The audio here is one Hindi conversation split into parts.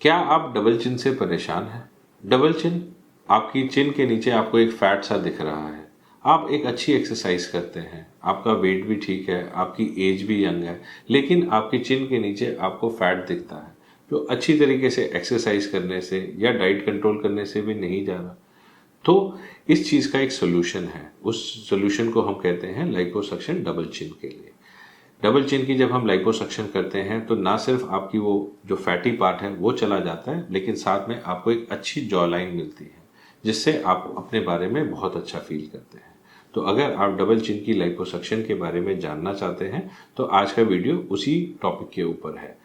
क्या आप डबल चिन से परेशान हैं? डबल चिन, आपकी चिन के नीचे आपको एक फैट सा दिख रहा है। आप एक अच्छी एक्सरसाइज करते हैं, आपका वेट भी ठीक है, आपकी एज भी यंग है, लेकिन आपकी चिन के नीचे आपको फैट दिखता है जो अच्छी तरीके से एक्सरसाइज करने से या डाइट कंट्रोल करने से भी नहीं जा रहा। तो इस चीज़ का एक सोल्यूशन है। उस सोल्यूशन को हम कहते हैं लाइपोसक्शन डबल चिन के लिए। डबल चिन की जब हम लाइपोसक्शन करते हैं तो ना सिर्फ आपकी वो जो फैटी पार्ट है वो चला जाता है, लेकिन साथ में आपको एक अच्छी जॉ लाइन मिलती है जिससे आप अपने बारे में बहुत अच्छा फील करते हैं। तो अगर आप डबल चिन की लाइपोसक्शन के बारे में जानना चाहते हैं तो आज का वीडियो उसी टॉपिक के ऊपर है।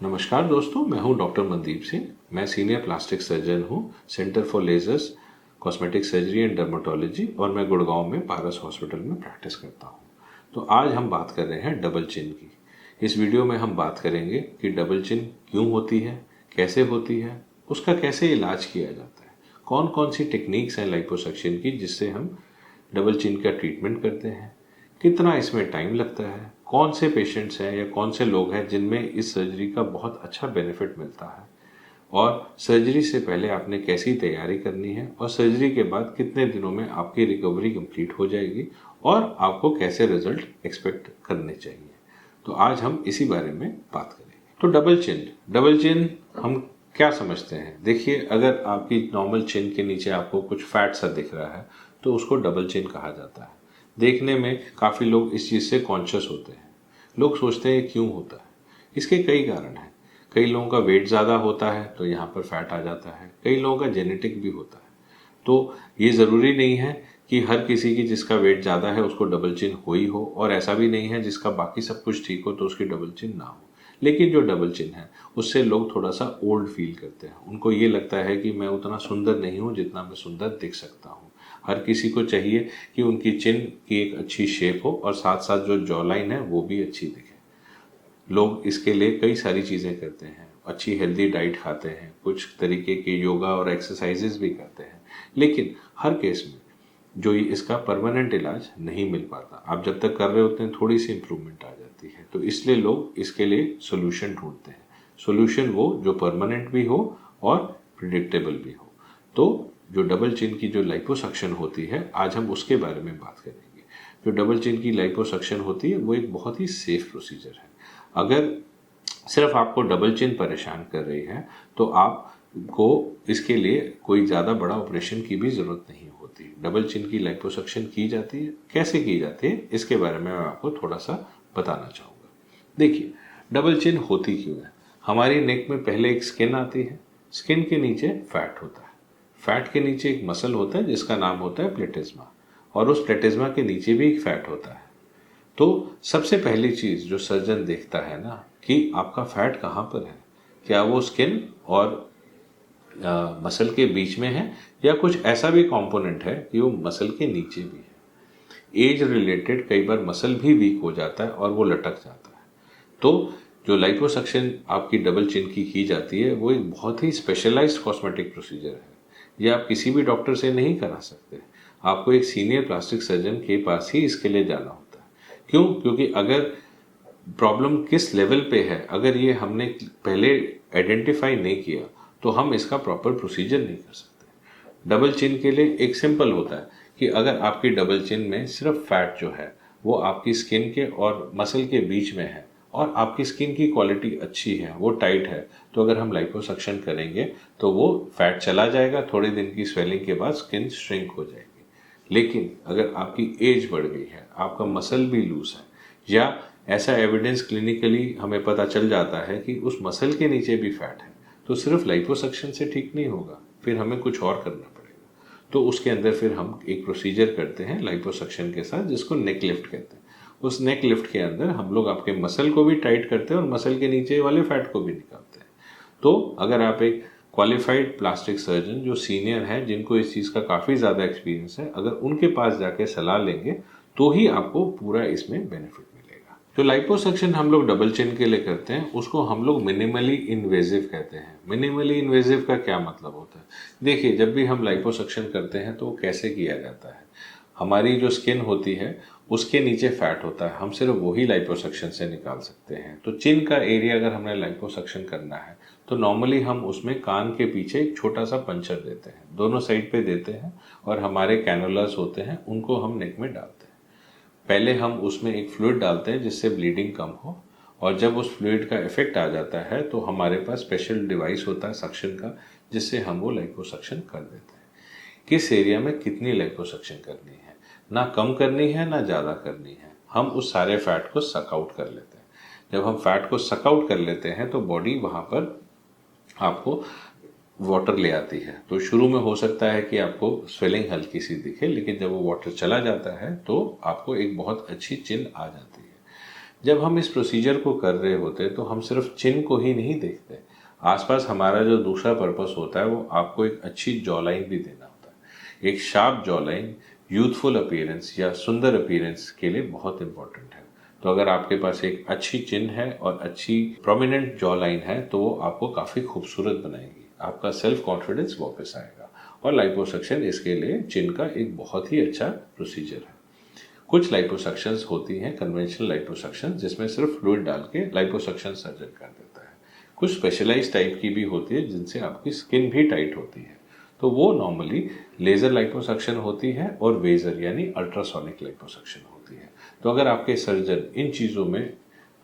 नमस्कार दोस्तों, मैं हूं डॉक्टर मनदीप सिंह। मैं सीनियर प्लास्टिक सर्जन हूं centre for lasers, cosmetic surgery and dermatology, और मैं गुड़गांव में पारस हॉस्पिटल में प्रैक्टिस करता हूं। तो आज हम बात कर रहे हैं डबल चिन की। इस वीडियो में हम बात करेंगे कि डबल चिन क्यों होती है, कैसे होती है, उसका कैसे इलाज किया जाता है, कौन कौन सी टेक्निक्स हैं लाइपोसक्शन की जिससे हम डबल चिन का ट्रीटमेंट करते हैं, कितना इसमें टाइम लगता है, कौन से पेशेंट्स हैं या कौन से लोग हैं जिनमें इस सर्जरी का बहुत अच्छा बेनिफिट मिलता है, और सर्जरी से पहले आपने कैसी तैयारी करनी है, और सर्जरी के बाद कितने दिनों में आपकी रिकवरी कंप्लीट हो जाएगी और आपको कैसे रिजल्ट एक्सपेक्ट करने चाहिए। तो आज हम इसी बारे में बात करेंगे। तो डबल चिन हम क्या समझते हैं? देखिए, अगर आपकी नॉर्मल चिन के नीचे आपको कुछ फैट सा दिख रहा है तो उसको डबल चिन कहा जाता है। देखने में काफ़ी लोग इस चीज़ से कॉन्शियस होते हैं। लोग सोचते हैं क्यों होता है। इसके कई कारण हैं। कई लोगों का वेट ज़्यादा होता है तो यहाँ पर फैट आ जाता है, कई लोगों का जेनेटिक भी होता है। तो ये ज़रूरी नहीं है कि हर किसी की जिसका वेट ज़्यादा है उसको डबल चिन हो ही हो, और ऐसा भी नहीं है जिसका बाकी सब कुछ ठीक हो तो उसकी डबल चिन ना हो। लेकिन जो डबल चिन है उससे लोग थोड़ा सा ओल्ड फील करते हैं। उनको ये लगता है कि मैं उतना सुंदर नहीं हूँ जितना मैं सुंदर दिख सकता हूँ। हर किसी को चाहिए कि उनकी चिन की एक अच्छी शेप हो और साथ साथ जो जॉ लाइन है वो भी अच्छी दिखे। लोग इसके लिए कई सारी चीज़ें करते हैं, अच्छी हेल्दी डाइट खाते हैं, कुछ तरीके के योगा और एक्सरसाइजेस भी करते हैं, लेकिन हर केस में जो इसका परमानेंट इलाज नहीं मिल पाता। आप जब तक कर रहे होते हैं थोड़ी सी इंप्रूवमेंट आ जाती है, तो इसलिए लोग इसके लिए सोल्यूशन ढूंढते हैं। सोल्यूशन वो जो परमानेंट भी हो और प्रिडिक्टेबल भी हो। तो जो डबल चिन की जो लाइपोसक्शन होती है, आज हम उसके बारे में बात करेंगे। जो डबल चिन की लाइपोसक्शन होती है वो एक बहुत ही सेफ प्रोसीजर है। अगर सिर्फ आपको डबल चिन परेशान कर रही है तो आपको इसके लिए कोई ज़्यादा बड़ा ऑपरेशन की भी ज़रूरत नहीं होती। डबल चिन की लाइपोसक्शन की जाती है, कैसे की जाती है इसके बारे में मैं आपको थोड़ा सा बताना चाहूँगा। देखिए, डबल चिन होती क्यों है? हमारी नेक में पहले एक स्किन आती है, स्किन के नीचे फैट होता है, फैट के नीचे एक मसल होता है जिसका नाम होता है प्लेटिज्मा, और उस प्लेटिज्मा के नीचे भी एक फैट होता है। तो सबसे पहली चीज़ जो सर्जन देखता है ना कि आपका फैट कहाँ पर है, क्या वो स्किन और मसल के बीच में है या कुछ ऐसा भी कंपोनेंट है कि वो मसल के नीचे भी है। एज रिलेटेड कई बार मसल भी वीक हो जाता है और वो लटक जाता है। तो जो लाइपोसक्शन आपकी डबल चिन की जाती है वो एक बहुत ही स्पेशलाइज्ड कॉस्मेटिक प्रोसीजर है। ये आप किसी भी डॉक्टर से नहीं करा सकते, आपको एक सीनियर प्लास्टिक सर्जन के पास ही इसके लिए जाना होता है। क्यों? क्योंकि अगर प्रॉब्लम किस लेवल पे है, अगर ये हमने पहले आइडेंटिफाई नहीं किया तो हम इसका प्रॉपर प्रोसीजर नहीं कर सकते। डबल चिन के लिए एक सिंपल होता है कि अगर आपकी डबल चिन में सिर्फ फैट जो है वो आपकी स्किन के और मसल के बीच में है और आपकी स्किन की क्वालिटी अच्छी है, वो टाइट है, तो अगर हम लाइपोसक्शन करेंगे तो वो फैट चला जाएगा, थोड़े दिन की स्वेलिंग के बाद स्किन श्रिंक हो जाएगी। लेकिन अगर आपकी एज बढ़ गई है, आपका मसल भी लूज है, या ऐसा एविडेंस क्लिनिकली हमें पता चल जाता है कि उस मसल के नीचे भी फैट है, तो सिर्फ लाइपोसक्शन से ठीक नहीं होगा, फिर हमें कुछ और करना पड़ेगा। तो उसके अंदर फिर हम एक प्रोसीजर करते हैं लाइपोसक्शन के साथ जिसको नेक लिफ्ट कहते हैं। उस नेक लिफ्ट के अंदर हम लोग आपके मसल को भी टाइट करते हैं और मसल के नीचे वाले फैट को भी निकालते हैं। तो अगर आप एक क्वालिफाइड प्लास्टिक सर्जन जो सीनियर हैं, जिनको इस चीज़ का काफ़ी ज़्यादा एक्सपीरियंस है, अगर उनके पास जाके सलाह लेंगे तो ही आपको पूरा इसमें बेनिफिट मिलेगा। जो लाइपोसक्शन हम लोग डबल चिन के लिए करते हैं उसको हम लोग मिनिमली इन्वेजिव कहते हैं। मिनिमली इन्वेजिव का क्या मतलब होता है? देखिए, जब भी हम लाइपोसक्शन करते हैं तो कैसे किया जाता है, हमारी जो स्किन होती है उसके नीचे फैट होता है, हम सिर्फ वही लाइपोसक्शन से निकाल सकते हैं। तो चिन का एरिया अगर हमने लाइपोसक्शन करना है तो नॉर्मली हम उसमें कान के पीछे एक छोटा सा पंचर देते हैं, दोनों साइड पे देते हैं, और हमारे कैनुलर्स होते हैं उनको हम नेक में डालते हैं। पहले हम उसमें एक फ्लूइड डालते हैं जिससे ब्लीडिंग कम हो, और जब उस फ्लूइड का इफेक्ट आ जाता है तो हमारे पास स्पेशल डिवाइस होता है सक्शन का, जिससे हम वो लाइपोसक्शन कर देते हैं। किस एरिया में कितनी लाइपोसक्शन करनी है, ना कम करनी है ना ज़्यादा करनी है, हम उस सारे फैट को सक आउट कर लेते हैं। जब हम फैट को सक आउट कर लेते हैं तो बॉडी वहाँ पर आपको वाटर ले आती है। तो शुरू में हो सकता है कि आपको स्वेलिंग हल्की सी दिखे, लेकिन जब वो वाटर चला जाता है तो आपको एक बहुत अच्छी चिन आ जाती है। जब हम इस प्रोसीजर को कर रहे होते हैं तो हम सिर्फ चिन को ही नहीं देखते, आसपास हमारा जो दूसरा पर्पस होता है वो आपको एक अच्छी जॉ लाइन भी देना होता है। एक sharp jaw line youthful appearance या सुंदर अपीयरेंस के लिए बहुत इंपॉर्टेंट है। तो अगर आपके पास एक अच्छी चिन है और अच्छी प्रोमिनेंट जॉ लाइन है तो वो आपको काफ़ी खूबसूरत बनाएगी, आपका सेल्फ कॉन्फिडेंस वापस आएगा। और लाइपोसक्शन इसके लिए चिन का एक बहुत ही अच्छा प्रोसीजर है। कुछ लाइपोसक्शंस होती हैं कन्वेंशनल लाइपोसक्शन, जिसमें सिर्फ फ्लूइड डाल के लाइपोसक्शन सर्जन कर देता है। कुछ स्पेशलाइज्ड टाइप की भी होती है जिनसे आपकी स्किन भी टाइट होती है, तो वो नॉर्मली लेजर लाइपोसक्शन होती है और वेजर यानी अल्ट्रासोनिक लाइपोसक्शन होती है। तो अगर आपके सर्जन इन चीज़ों में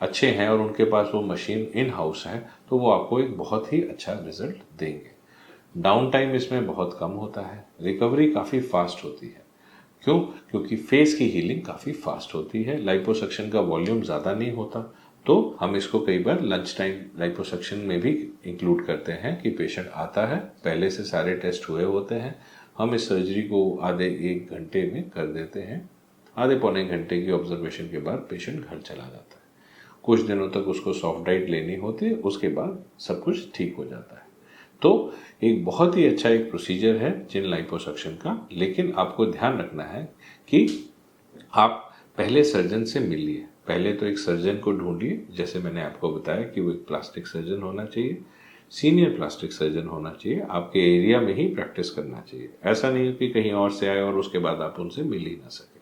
अच्छे हैं और उनके पास वो मशीन इन हाउस है तो वो आपको एक बहुत ही अच्छा रिजल्ट देंगे। डाउन टाइम इसमें बहुत कम होता है, रिकवरी काफ़ी फास्ट होती है। क्यों? क्योंकि फेस की हीलिंग काफ़ी फास्ट होती है, लाइपोसक्शन का वॉल्यूम ज़्यादा नहीं होता। तो हम इसको कई बार लंच टाइम लाइपोसक्शन में भी इंक्लूड करते हैं कि पेशेंट आता है, पहले से सारे टेस्ट हुए होते हैं, हम इस सर्जरी को आधे 1 घंटे में कर देते हैं, आधे पौने घंटे की ऑब्जर्वेशन के बाद पेशेंट घर चला जाता है। कुछ दिनों तक उसको सॉफ्ट डाइट लेनी होती है, उसके बाद सब कुछ ठीक हो जाता है। तो एक बहुत ही अच्छा एक प्रोसीजर है चिन लाइपोसक्शन का, लेकिन आपको ध्यान रखना है कि आप पहले सर्जन से मिलिए। पहले तो एक सर्जन को ढूंढिए, जैसे मैंने आपको बताया कि वो एक प्लास्टिक सर्जन होना चाहिए, सीनियर प्लास्टिक सर्जन होना चाहिए, आपके एरिया में ही प्रैक्टिस करना चाहिए। ऐसा नहीं है कि कहीं और से आए और उसके बाद आप उनसे मिल ही ना सके।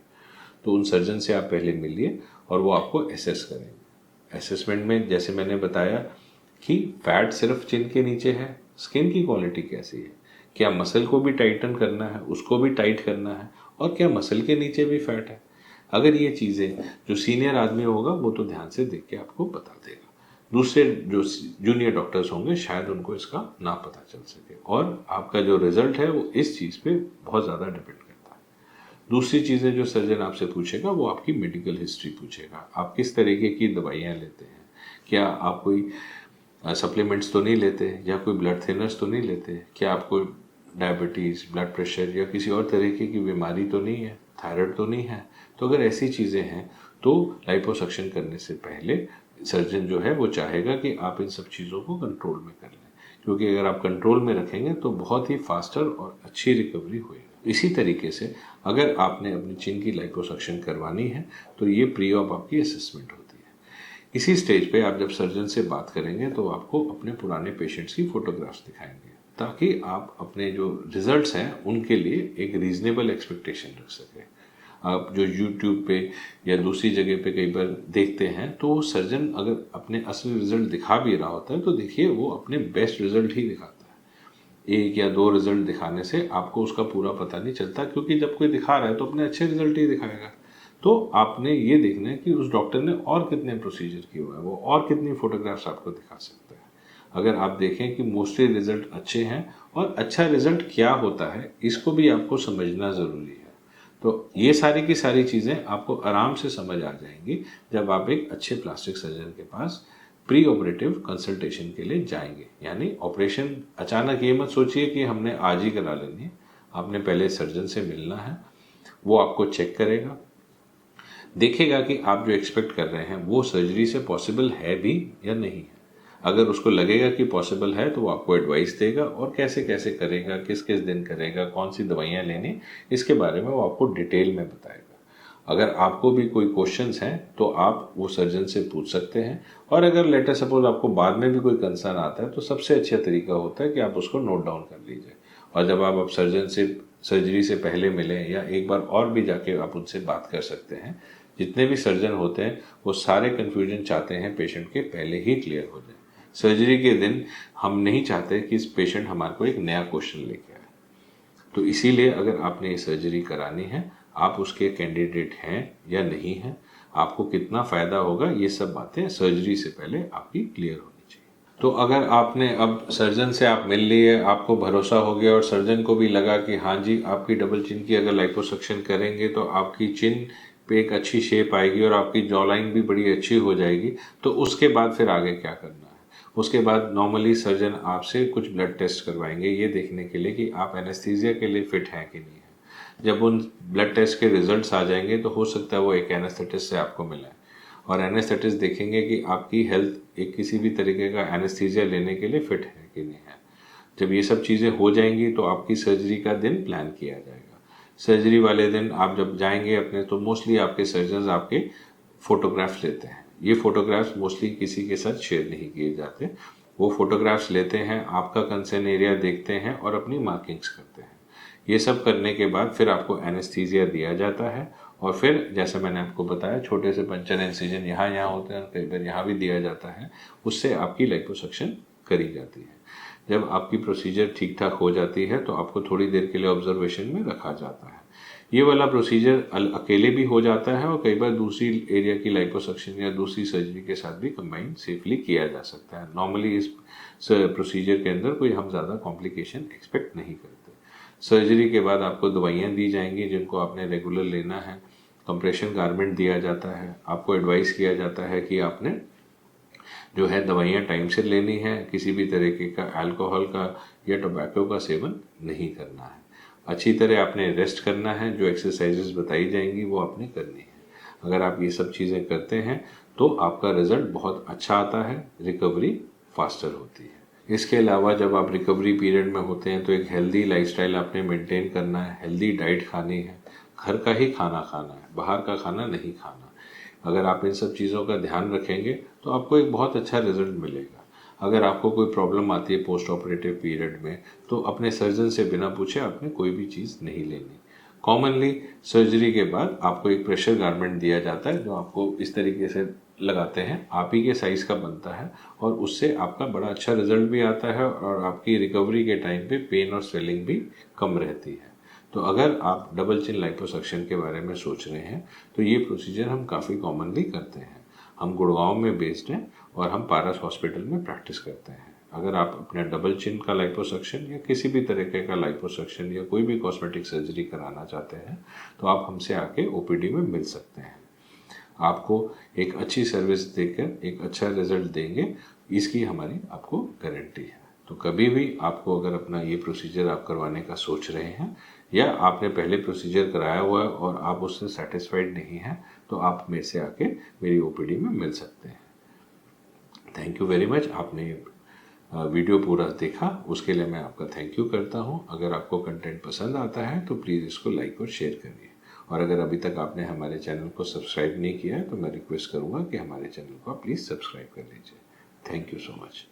तो उन सर्जन से आप पहले मिलिए और वो आपको एसेस करेंगे। असेसमेंट में जैसे मैंने बताया कि फैट सिर्फ चिन के नीचे है, स्किन की क्वालिटी कैसी है, क्या मसल को भी टाइटन करना है, उसको भी टाइट करना है, और क्या मसल के नीचे भी फैट है। अगर ये चीज़ें जो सीनियर आदमी होगा वो तो ध्यान से देख के आपको बता देगा, दूसरे जो जूनियर डॉक्टर्स होंगे शायद उनको इसका ना पता चल सके, और आपका जो रिजल्ट है वो इस चीज़ पे बहुत ज़्यादा डिपेंड करता है। दूसरी चीज़ें जो सर्जन आपसे पूछेगा वो आपकी मेडिकल हिस्ट्री पूछेगा, आप किस तरीके की दवाइयाँ लेते हैं, क्या आप कोई सप्लीमेंट्स तो नहीं लेते, या कोई ब्लड थिनर्स तो नहीं लेते, क्या आपको डायबिटीज़, ब्लड प्रेशर या किसी और तरीके की बीमारी तो नहीं है, थायराइड तो नहीं है। तो अगर ऐसी चीज़ें हैं तो लाइपोसक्शन करने से पहले सर्जन जो है वो चाहेगा कि आप इन सब चीज़ों को कंट्रोल में कर लें, क्योंकि अगर आप कंट्रोल में रखेंगे तो बहुत ही फास्टर और अच्छी रिकवरी होगी। इसी तरीके से अगर आपने अपनी चिन की लाइपोसक्शन करवानी है तो ये प्री ऑप आपकी असेसमेंट होती है। इसी स्टेज पे आप जब सर्जन से बात करेंगे तो आपको अपने पुराने पेशेंट्स की फोटोग्राफ्स दिखाएंगे, ताकि आप अपने जो रिजल्ट्स हैं उनके लिए एक रीजनेबल एक्सपेक्टेशन रख सकें। आप जो यूट्यूब पे या दूसरी जगह पे कई बार देखते हैं तो सर्जन अगर अपने असली रिजल्ट दिखा भी रहा होता है तो देखिए वो अपने बेस्ट रिजल्ट ही दिखाता है। 1 या 2 रिजल्ट दिखाने से आपको उसका पूरा पता नहीं चलता, क्योंकि जब कोई दिखा रहा है तो अपने अच्छे रिजल्ट ही दिखाएगा। तो आपने ये देखना है कि उस डॉक्टर ने और कितने प्रोसीजर किए हुए हैं, वो और कितनी फोटोग्राफ्स आपको दिखा सकता है। अगर आप देखें कि मोस्टली रिजल्ट अच्छे हैं, और अच्छा रिजल्ट क्या होता है इसको भी आपको समझना ज़रूरी है। तो ये सारी की सारी चीज़ें आपको आराम से समझ आ जाएंगी जब आप एक अच्छे प्लास्टिक सर्जन के पास प्री ऑपरेटिव कंसल्टेशन के लिए जाएंगे। यानी ऑपरेशन अचानक ये मत सोचिए कि हमने आज ही करा लेनी है, आपने पहले सर्जन से मिलना है, वो आपको चेक करेगा, देखेगा कि आप जो एक्सपेक्ट कर रहे हैं वो सर्जरी से पॉसिबल है भी या नहीं है। अगर उसको लगेगा कि पॉसिबल है तो वो आपको एडवाइस देगा, और कैसे कैसे करेगा, किस किस दिन करेगा, कौन सी दवाइयाँ लेनी, इसके बारे में वो आपको डिटेल में बताएगा। अगर आपको भी कोई क्वेश्चंस हैं तो आप वो सर्जन से पूछ सकते हैं, और अगर लेटर सपोज आपको बाद में भी कोई कंसर्न आता है तो सबसे अच्छा तरीका होता है कि आप उसको नोट डाउन कर लीजिए, और जब आप सर्जन से सर्जरी से पहले मिलें या एक बार और भी जाके आप उनसे बात कर सकते हैं। जितने भी सर्जन होते हैं वो सारे कन्फ्यूजन चाहते हैं पेशेंट के पहले ही क्लियर हो जाए। सर्जरी के दिन हम नहीं चाहते कि इस पेशेंट हमारे को एक नया क्वेश्चन लेके आए। तो इसीलिए अगर आपने ये सर्जरी करानी है, आप उसके कैंडिडेट हैं या नहीं हैं, आपको कितना फ़ायदा होगा, ये सब बातें सर्जरी से पहले आपकी क्लियर होनी चाहिए। तो अगर आपने अब सर्जन से आप मिल लिए, आपको भरोसा हो गया और सर्जन को भी लगा कि हाँ जी आपकी डबल चिन की अगर लाइपोसक्शन करेंगे तो आपकी चिन पे एक अच्छी शेप आएगी और आपकी जॉ लाइन भी बड़ी अच्छी हो जाएगी, तो उसके बाद फिर आगे क्या करना है? उसके बाद नॉर्मली सर्जन आपसे कुछ ब्लड टेस्ट करवाएंगे ये देखने के लिए कि आप एनेस्थीसिया के लिए फिट हैं कि नहीं है। जब उन ब्लड टेस्ट के रिजल्ट्स आ जाएंगे तो हो सकता है वो एक एनेस्थेटिस्ट से आपको मिला है और एनेस्थेटिस्ट देखेंगे कि आपकी हेल्थ एक किसी भी तरीके का एनेस्थीसिया लेने के लिए फिट है कि नहीं है। जब ये सब चीज़ें हो जाएंगी तो आपकी सर्जरी का दिन प्लान किया जाएगा। सर्जरी वाले दिन आप जब जाएंगे अपने, तो मोस्टली आपके सर्जन आपके फोटोग्राफ्स लेते हैं। ये फोटोग्राफ्स मोस्टली किसी के साथ शेयर नहीं किए जाते। वो फोटोग्राफ्स लेते हैं, आपका कंसर्न एरिया देखते हैं और अपनी मार्किंग्स करते हैं। ये सब करने के बाद फिर आपको एनेस्थीसिया दिया जाता है और फिर जैसे मैंने आपको बताया छोटे से पंचर इंसिजन यहाँ होते हैं, कई बार यहाँ भी दिया जाता है, उससे आपकी लाइपोसक्शन करी जाती है। जब आपकी प्रोसीजर ठीक ठाक हो जाती है तो आपको थोड़ी देर के लिए ऑब्जर्वेशन में रखा जाता है। ये वाला प्रोसीजर अकेले भी हो जाता है और कई बार दूसरी एरिया की लाइपोसक्शन या दूसरी सर्जरी के साथ भी कंबाइन सेफली किया जा सकता है। नॉर्मली इस प्रोसीजर के अंदर कोई हम ज़्यादा कॉम्प्लिकेशन एक्सपेक्ट नहीं करते। सर्जरी के बाद आपको दवाइयाँ दी जाएंगी जिनको आपने रेगुलर लेना है। कंप्रेशन गारमेंट दिया जाता है। आपको एडवाइस किया जाता है कि आपने जो है दवाइयाँ टाइम से लेनी है, किसी भी तरीके का अल्कोहल का या टोबैको का सेवन नहीं करना है। अच्छी तरह आपने रेस्ट करना है, जो एक्सरसाइजेस बताई जाएंगी वो आपने करनी है। अगर आप ये सब चीज़ें करते हैं तो आपका रिजल्ट बहुत अच्छा आता है, रिकवरी फास्टर होती है। इसके अलावा जब आप रिकवरी पीरियड में होते हैं तो एक हेल्दी लाइफस्टाइल आपने मेंटेन करना है, हेल्दी डाइट खानी है, घर का ही खाना खाना है, बाहर का खाना नहीं खाना। अगर आप इन सब चीज़ों का ध्यान रखेंगे तो आपको एक बहुत अच्छा रिजल्ट मिलेगा। अगर आपको कोई प्रॉब्लम आती है पोस्ट ऑपरेटिव पीरियड में तो अपने सर्जन से बिना पूछे आपने कोई भी चीज़ नहीं लेनी। कॉमनली सर्जरी के बाद आपको एक प्रेशर गारमेंट दिया जाता है जो आपको इस तरीके से लगाते हैं, आप ही के साइज़ का बनता है और उससे आपका बड़ा अच्छा रिजल्ट भी आता है और आपकी रिकवरी के टाइम पे पेन और स्वेलिंग भी कम रहती है। तो अगर आप डबल चिन लाइपोसक्शन के बारे में सोच रहे हैं तो ये प्रोसीजर हम काफ़ी कॉमनली करते हैं। हम गुड़गांव में बेस्ड हैं और हम पारस हॉस्पिटल में प्रैक्टिस करते हैं। अगर आप अपने डबल चिन का लाइपोसक्शन या किसी भी तरीके का लाइपोसक्शन या कोई भी कॉस्मेटिक सर्जरी कराना चाहते हैं तो आप हमसे आके ओपीडी में मिल सकते हैं। आपको एक अच्छी सर्विस देकर एक अच्छा रिजल्ट देंगे, इसकी हमारी आपको गारंटी है। तो कभी भी आपको अगर अपना ये प्रोसीजर आप करवाने का सोच रहे हैं या आपने पहले प्रोसीजर कराया हुआ है और आप उससे सेटिस्फाइड नहीं हैं तो आप मेरे से आके मेरी ओपीडी में मिल सकते हैं। Thank you very much. आपने वीडियो पूरा देखा उसके लिए मैं आपका थैंक यू करता हूँ। अगर आपको कंटेंट पसंद आता है तो प्लीज़ इसको लाइक और शेयर करिए और अगर अभी तक आपने हमारे चैनल को सब्सक्राइब नहीं किया है तो मैं रिक्वेस्ट करूँगा कि हमारे चैनल को आप प्लीज़ सब्सक्राइब कर लीजिए। Thank you so much.